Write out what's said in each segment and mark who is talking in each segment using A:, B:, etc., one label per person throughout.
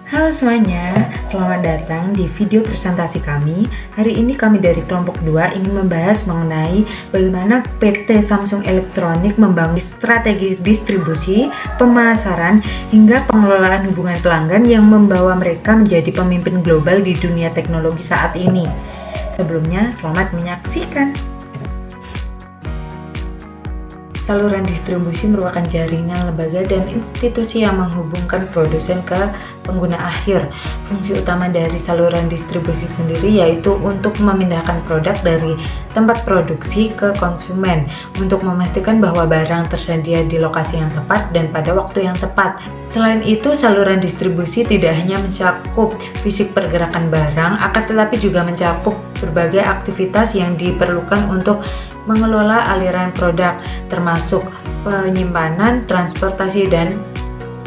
A: Halo semuanya, selamat datang di video presentasi kami. Hari ini kami dari kelompok 2 ingin membahas mengenai bagaimana PT Samsung Electronics membangun strategi distribusi, pemasaran, hingga pengelolaan hubungan pelanggan yang membawa mereka menjadi pemimpin global di dunia teknologi saat ini. Sebelumnya, selamat menyaksikan. Saluran distribusi merupakan jaringan lembaga dan institusi yang menghubungkan produsen ke pengguna akhir. Fungsi utama dari saluran distribusi sendiri yaitu untuk memindahkan produk dari tempat produksi ke konsumen, untuk memastikan bahwa barang tersedia di lokasi yang tepat dan pada waktu yang tepat. Selain itu, saluran distribusi tidak hanya mencakup fisik pergerakan barang, akan tetapi juga mencakup berbagai aktivitas yang diperlukan untuk mengelola aliran produk, termasuk penyimpanan, transportasi, dan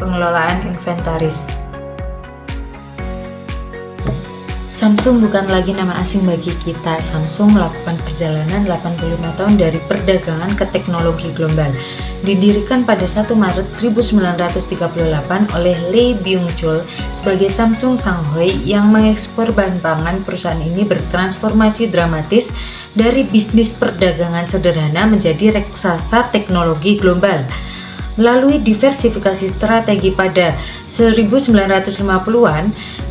A: pengelolaan inventaris. Samsung bukan lagi nama asing bagi kita. Samsung melakukan perjalanan 85 tahun dari perdagangan ke teknologi global. Didirikan pada 1 Maret 1938 oleh Lee Byung-chul sebagai Samsung Shanghai yang mengekspor bahan pangan, perusahaan ini bertransformasi dramatis dari bisnis perdagangan sederhana menjadi raksasa teknologi global. Melalui diversifikasi strategi pada 1950-an,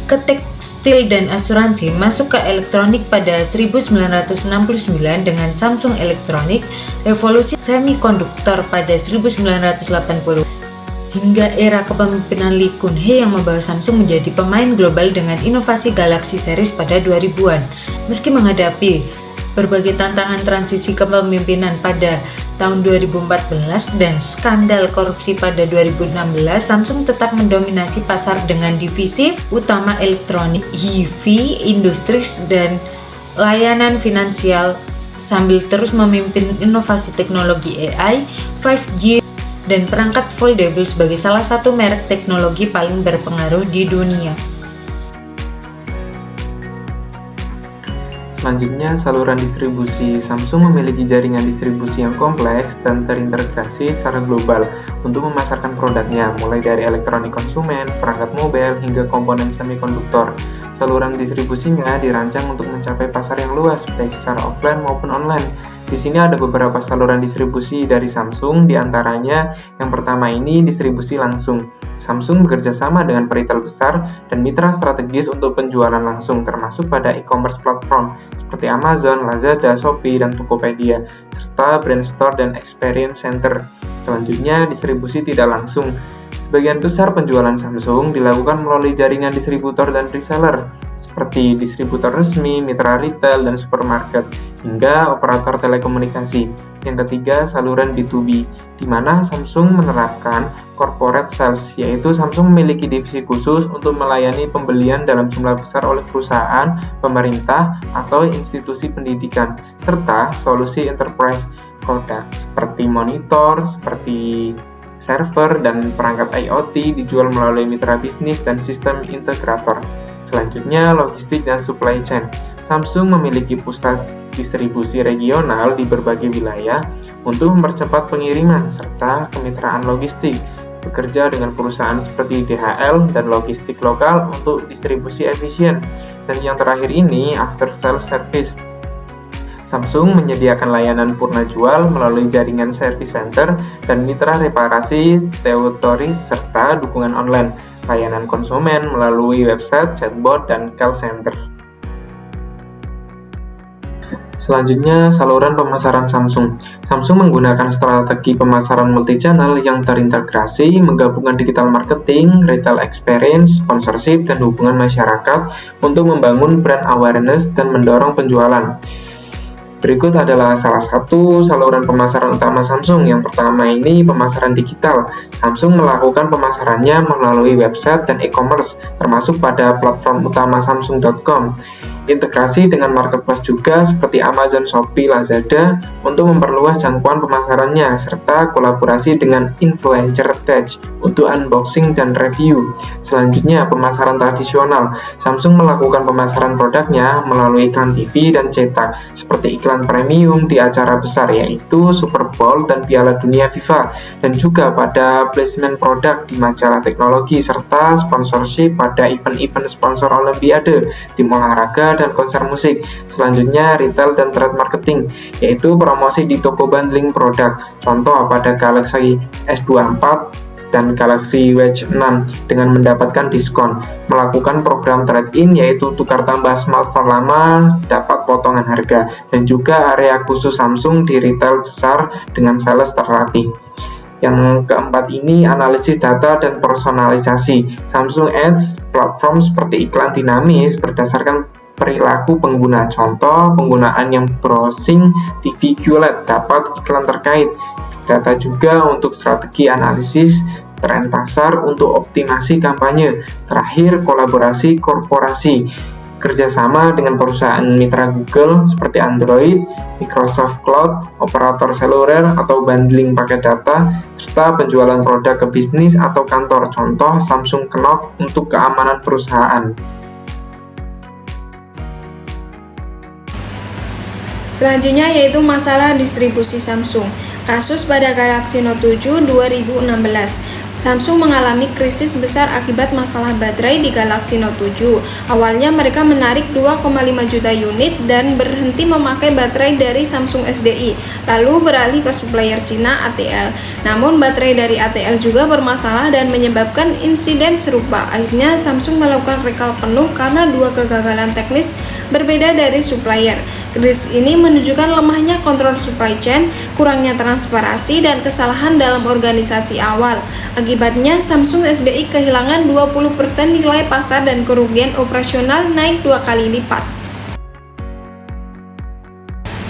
A: ke tekstil dan asuransi, masuk ke elektronik pada 1969 dengan Samsung Electronics, revolusi semikonduktor pada 1980, hingga era kepemimpinan Lee Kun-hee yang membawa Samsung menjadi pemain global dengan inovasi Galaxy Series pada 2000-an. Meski menghadapi berbagai tantangan transisi kepemimpinan pada tahun 2014 dan skandal korupsi pada 2016, Samsung tetap mendominasi pasar dengan divisi utama elektronik, HiFi, Industries, dan layanan finansial sambil terus memimpin inovasi teknologi AI, 5G, dan perangkat foldable sebagai salah satu merek teknologi paling berpengaruh di dunia.
B: Selanjutnya, saluran distribusi. Samsung memiliki jaringan distribusi yang kompleks dan terintegrasi secara global untuk memasarkan produknya, mulai dari elektronik konsumen, perangkat mobile, hingga komponen semikonduktor. Saluran distribusinya dirancang untuk mencapai pasar yang luas, baik secara offline maupun online. Di sini ada beberapa saluran distribusi dari Samsung, diantaranya yang pertama ini distribusi langsung. Samsung bekerja sama dengan retail besar dan mitra strategis untuk penjualan langsung, termasuk pada e-commerce platform seperti Amazon, Lazada, Shopee, dan Tokopedia, serta brand store dan experience center. Selanjutnya, distribusi tidak langsung. Sebagian besar penjualan Samsung dilakukan melalui jaringan distributor dan reseller, seperti distributor resmi, mitra retail, dan supermarket, hingga operator telekomunikasi. Yang ketiga, saluran B2B, di mana Samsung menerapkan corporate sales, yaitu Samsung memiliki divisi khusus untuk melayani pembelian dalam jumlah besar oleh perusahaan, pemerintah, atau institusi pendidikan, serta solusi enterprise product, seperti monitor, seperti server, dan perangkat IoT dijual melalui mitra bisnis dan sistem integrator. Selanjutnya, logistik dan supply chain. Samsung memiliki pusat distribusi regional di berbagai wilayah untuk mempercepat pengiriman serta kemitraan logistik, bekerja dengan perusahaan seperti DHL dan logistik lokal untuk distribusi efisien. Dan yang terakhir ini, after sales service. Samsung menyediakan layanan purna jual melalui jaringan service center dan mitra reparasi territories serta dukungan online, layanan konsumen melalui website, chatbot, dan call center. Selanjutnya, saluran pemasaran Samsung. Samsung menggunakan strategi pemasaran multi-channel yang terintegrasi, menggabungkan digital marketing, retail experience, sponsorship, dan hubungan masyarakat untuk membangun brand awareness dan mendorong penjualan. Berikut adalah salah satu saluran pemasaran utama Samsung. Yang pertama ini pemasaran digital. Samsung melakukan pemasarannya melalui website dan e-commerce, termasuk pada platform utama Samsung.com. Integrasi dengan marketplace juga seperti Amazon, Shopee, Lazada untuk memperluas jangkauan pemasarannya, serta kolaborasi dengan influencer tech untuk unboxing dan review. Selanjutnya, pemasaran tradisional. Samsung melakukan pemasaran produknya melalui iklan TV dan cetak, seperti iklan iklan premium di acara besar yaitu Super Bowl dan Piala Dunia FIFA, dan juga pada placement produk di majalah teknologi serta sponsorship pada event-event sponsor Olimpiade, tim olahraga, dan konser musik. Selanjutnya retail dan trade marketing, yaitu promosi di toko bundling produk, contoh pada Galaxy S24 dan Galaxy Watch 6 dengan mendapatkan diskon, melakukan program trade-in yaitu tukar tambah smartphone lama dapat potongan harga, dan juga area khusus Samsung di retail besar dengan sales terlatih. Yang keempat ini analisis data dan personalisasi. Samsung Ads platform seperti iklan dinamis berdasarkan perilaku pengguna, contoh penggunaan yang browsing TV QLED dapat iklan terkait. Data juga untuk strategi analisis tren pasar untuk optimasi kampanye. Terakhir, kolaborasi korporasi, kerjasama dengan perusahaan mitra Google seperti Android, Microsoft Cloud, operator seluler atau bundling paket data, serta penjualan produk ke bisnis atau kantor, contoh Samsung Knox untuk keamanan perusahaan.
C: Selanjutnya yaitu masalah distribusi Samsung. Kasus pada Galaxy Note 7 2016. Samsung mengalami krisis besar akibat masalah baterai di Galaxy Note 7. Awalnya mereka menarik 2,5 juta unit dan berhenti memakai baterai dari Samsung SDI, lalu beralih ke supplier Cina ATL. Namun baterai dari ATL juga bermasalah dan menyebabkan insiden serupa. Akhirnya Samsung melakukan recall penuh karena dua kegagalan teknis berbeda dari supplier. Krisis ini menunjukkan lemahnya kontrol supply chain, kurangnya transparansi, dan kesalahan dalam organisasi awal. Akibatnya, Samsung SDI kehilangan 20% nilai pasar dan kerugian operasional naik 2 kali lipat.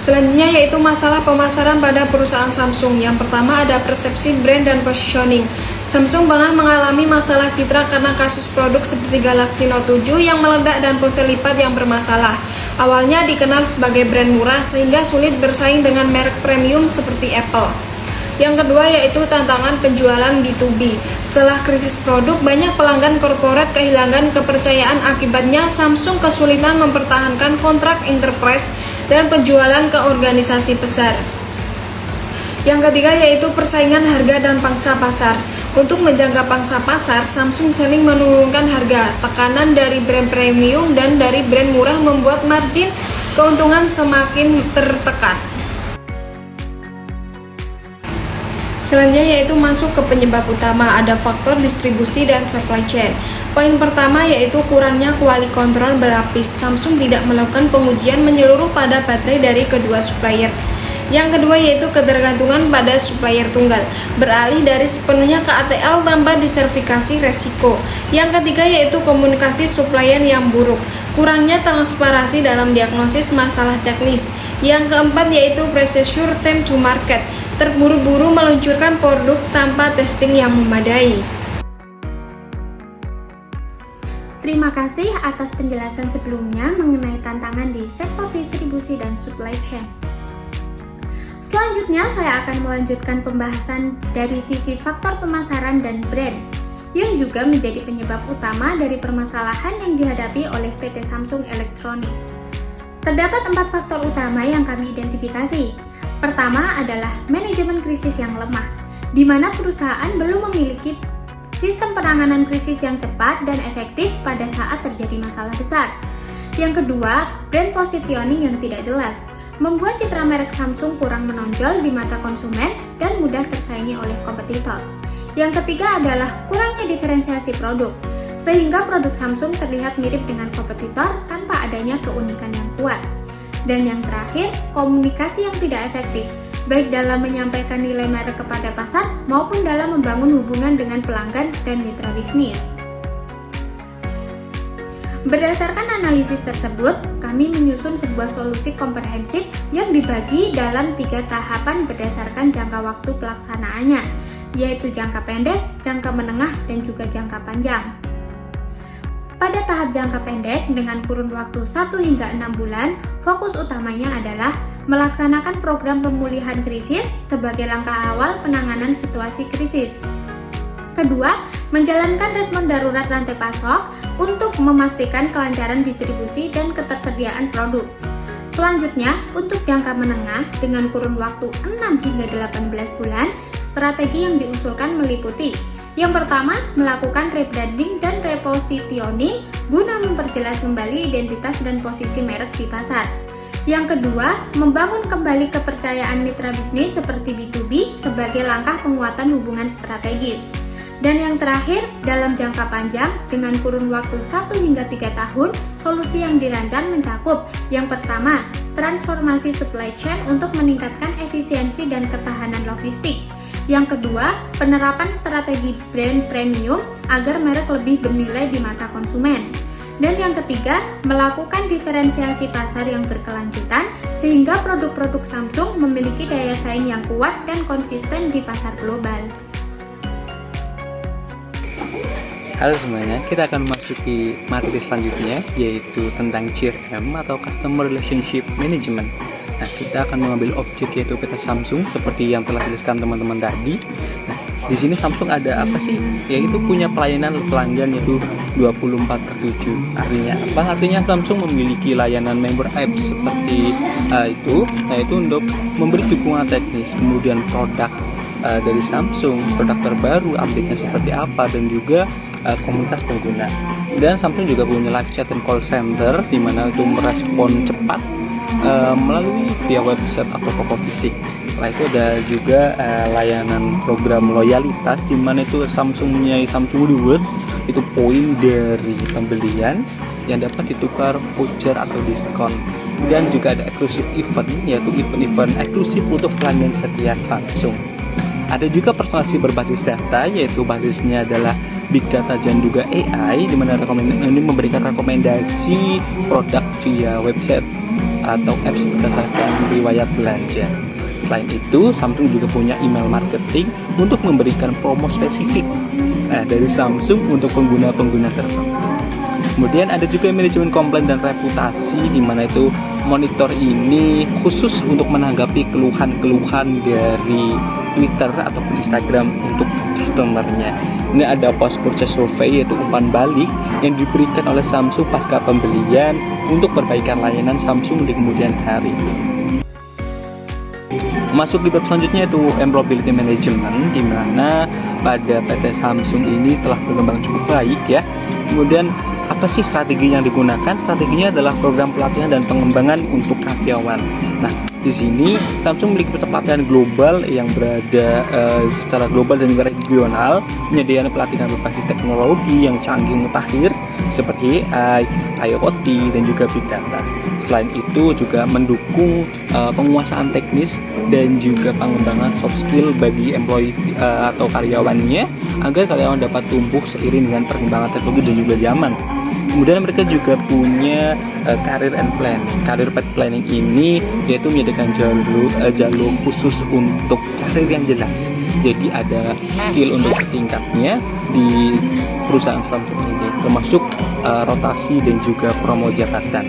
C: Selanjutnya yaitu masalah pemasaran pada perusahaan Samsung. Yang pertama ada persepsi brand dan positioning. Samsung pernah mengalami masalah citra karena kasus produk seperti Galaxy Note 7 yang meledak dan ponsel lipat yang bermasalah. Awalnya dikenal sebagai brand murah sehingga sulit bersaing dengan merek premium seperti Apple. Yang kedua yaitu tantangan penjualan B2B. Setelah krisis produk, banyak pelanggan korporat kehilangan kepercayaan, akibatnya Samsung kesulitan mempertahankan kontrak enterprise dan penjualan ke organisasi besar. Yang ketiga yaitu persaingan harga dan pangsa pasar. Untuk menjaga pangsa pasar, Samsung sering menurunkan harga. Tekanan dari brand premium dan dari brand murah membuat margin keuntungan semakin tertekan. Selanjutnya yaitu masuk ke penyebab utama, ada faktor distribusi dan supply chain. Poin pertama yaitu kurangnya quality control berlapis. Samsung tidak melakukan pengujian menyeluruh pada baterai dari kedua supplier. Yang kedua yaitu ketergantungan pada supplier tunggal, beralih dari sepenuhnya ke ATL tanpa disertifikasi resiko. Yang ketiga yaitu komunikasi supplier yang buruk, kurangnya transparansi dalam diagnosis masalah teknis. Yang keempat yaitu premature time to market, terburu-buru meluncurkan produk tanpa testing yang memadai.
D: Terima kasih atas penjelasan sebelumnya mengenai tantangan di sektor distribusi dan supply chain. Selanjutnya, saya akan melanjutkan pembahasan dari sisi faktor pemasaran dan brand, yang juga menjadi penyebab utama dari permasalahan yang dihadapi oleh PT Samsung Electronics. Terdapat 4 faktor utama yang kami identifikasi. Pertama adalah manajemen krisis yang lemah, di mana perusahaan belum memiliki sistem penanganan krisis yang cepat dan efektif pada saat terjadi masalah besar. Yang kedua, brand positioning yang tidak jelas, membuat citra merek Samsung kurang menonjol di mata konsumen dan mudah tersaingi oleh kompetitor. Yang ketiga adalah kurangnya diferensiasi produk, sehingga produk Samsung terlihat mirip dengan kompetitor tanpa adanya keunikan yang kuat. Dan yang terakhir, komunikasi yang tidak efektif, baik dalam menyampaikan nilai merek kepada pasar maupun dalam membangun hubungan dengan pelanggan dan mitra bisnis. Berdasarkan analisis tersebut, kami menyusun sebuah solusi komprehensif yang dibagi dalam 3 tahapan berdasarkan jangka waktu pelaksanaannya, yaitu jangka pendek, jangka menengah, dan juga jangka panjang. Pada tahap jangka pendek dengan kurun waktu 1 hingga 6 bulan, fokus utamanya adalah melaksanakan program pemulihan krisis sebagai langkah awal penanganan situasi krisis. Kedua, menjalankan respon darurat rantai pasok untuk memastikan kelancaran distribusi dan ketersediaan produk. Selanjutnya, untuk jangka menengah dengan kurun waktu 6 hingga 18 bulan, strategi yang diusulkan meliputi: yang pertama, melakukan rebranding dan repositioning guna memperjelas kembali identitas dan posisi merek di pasar. Yang kedua, membangun kembali kepercayaan mitra bisnis seperti B2B sebagai langkah penguatan hubungan strategis. Dan yang terakhir, dalam jangka panjang dengan kurun waktu 1 hingga 3 tahun, solusi yang dirancang mencakup: yang pertama, transformasi supply chain untuk meningkatkan efisiensi dan ketahanan logistik. Yang kedua, penerapan strategi brand premium agar merek lebih bernilai di mata konsumen. Dan yang ketiga, melakukan diferensiasi pasar yang berkelanjutan sehingga produk-produk Samsung memiliki daya saing yang kuat dan konsisten di pasar global.
E: Halo semuanya, kita akan memasuki materi selanjutnya, yaitu tentang CRM atau Customer Relationship Management. Nah, kita akan mengambil objek yaitu PT Samsung seperti yang telah dijelaskan teman-teman tadi. Nah, di sini Samsung ada apa sih? Yaitu punya pelayanan pelanggan yaitu 24/7. Artinya apa? Artinya Samsung memiliki layanan member apps seperti itu, yaitu untuk memberi dukungan teknis, kemudian produk dari Samsung, produk terbaru, update-nya seperti apa, dan juga komunitas pengguna. Dan Samsung juga punya live chat dan call center di mana itu merespon cepat melalui via website atau toko fisik. Setelah itu ada juga layanan program loyalitas di mana itu Samsungnya Samsung Rewards, itu poin dari pembelian yang dapat ditukar voucher atau diskon. Dan juga ada exclusive event, yaitu event-event eksklusif untuk pelanggan setia Samsung. Ada juga personalisasi berbasis data, yaitu basisnya adalah Big Data dan juga AI, di mana ini memberikan rekomendasi produk via website atau apps berdasarkan riwayat belanja. Selain itu, Samsung juga punya email marketing untuk memberikan promo spesifik dari Samsung untuk pengguna-pengguna tertentu. Kemudian ada juga manajemen komplain dan reputasi, di mana itu monitor ini khusus untuk menanggapi keluhan-keluhan dari Twitter ataupun Instagram untuk customernya. Ini ada post purchase survey, yaitu umpan balik yang diberikan oleh Samsung pasca pembelian untuk perbaikan layanan Samsung di kemudian hari. Masuk di bab selanjutnya yaitu employability management, di mana pada PT Samsung ini telah berkembang cukup baik ya. Kemudian apa sih strategi yang digunakan? Strateginya adalah program pelatihan dan pengembangan untuk karyawan. Nah, di sini Samsung memiliki pusat pelatihan global yang berada secara global dan juga regional, menyediakan pelatihan berbasis teknologi yang canggih mutakhir seperti AI, IoT, dan juga Big Data. Selain itu juga mendukung penguasaan teknis dan juga pengembangan soft skill bagi employee atau karyawannya agar karyawan dapat tumbuh seiring dengan perkembangan teknologi dan juga zaman. Kemudian mereka juga punya career and plan. Career path planning ini yaitu menyediakan jalur khusus untuk karir yang jelas. Jadi ada skill untuk bertingkatnya di perusahaan Samsung ini, termasuk rotasi dan juga promo jabatan.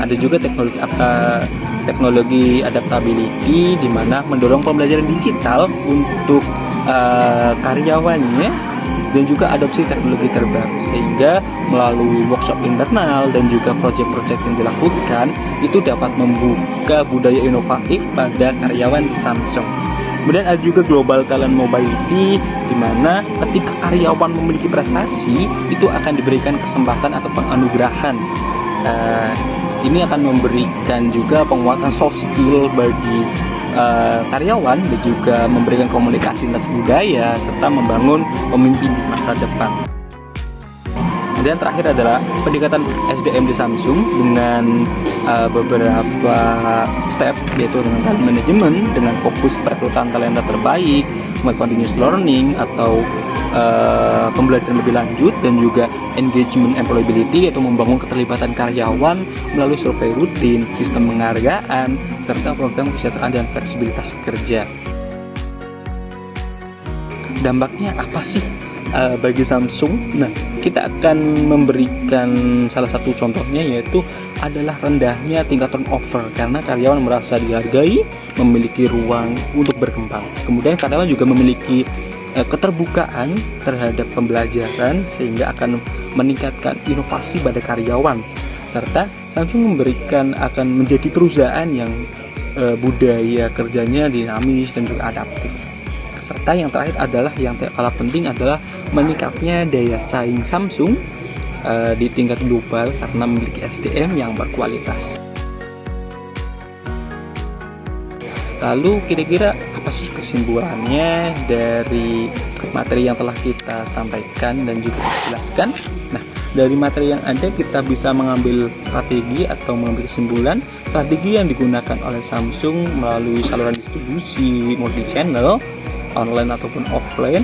E: Ada juga teknologi adaptability, di mana mendorong pembelajaran digital untuk karyawannya dan juga adopsi teknologi terbaru, sehingga melalui workshop internal dan juga proyek-proyek yang dilakukan itu dapat membuka budaya inovatif pada karyawan di Samsung. Kemudian ada juga global talent mobility, di mana ketika karyawan memiliki prestasi itu akan diberikan kesempatan atau penganugerahan. Ini akan memberikan juga penguatan soft skill bagi karyawan dan juga memberikan komunikasi lintas budaya serta membangun pemimpin di masa depan. Dan terakhir adalah pendekatan SDM di Samsung dengan beberapa step, yaitu dengan talent management dengan fokus perekrutan talenta terbaik, continuous learning atau pembelajaran lebih lanjut, dan juga engagement employability, yaitu membangun keterlibatan karyawan melalui survei rutin, sistem penghargaan, serta program kesejahteraan dan fleksibilitas kerja. Dampaknya apa sih bagi Samsung? Nah, kita akan memberikan salah satu contohnya, yaitu adalah rendahnya tingkat turnover karena karyawan merasa dihargai, memiliki ruang untuk berkembang. Kemudian karyawan juga memiliki keterbukaan terhadap pembelajaran sehingga akan meningkatkan inovasi pada karyawan, serta Samsung akan menjadi perusahaan yang budaya kerjanya dinamis dan juga adaptif. Serta yang terakhir adalah yang tak kalah penting adalah meningkatnya daya saing Samsung di tingkat global karena memiliki SDM yang berkualitas. Lalu kira-kira apa sih kesimpulannya dari materi yang telah kita sampaikan dan juga jelaskan? Nah, dari materi yang ada kita bisa mengambil strategi atau mengambil kesimpulan strategi yang digunakan oleh Samsung melalui saluran distribusi multi-channel, online ataupun offline,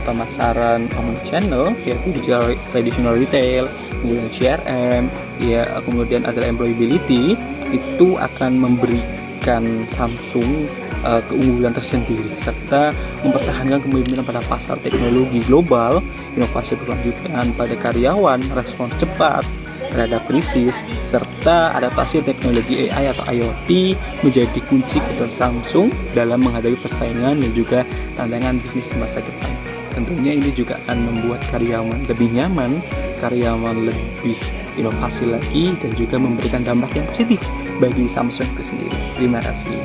E: pemasaran omni-channel yaitu digital traditional retail, kemudian CRM, ya kemudian ada employability, itu akan memberikan Samsung keunggulan tersendiri serta mempertahankan kepemimpinan pada pasar teknologi global, inovasi berkelanjutan pada karyawan, respons cepat terhadap krisis, serta adaptasi teknologi AI atau IoT menjadi kunci keberhasilan Samsung dalam menghadapi persaingan dan juga tantangan bisnis di masa depan. Tentunya ini juga akan membuat karyawan lebih nyaman, karyawan lebih inovasi lagi, dan juga memberikan dampak yang positif bagi Samsung itu sendiri. Terima kasih.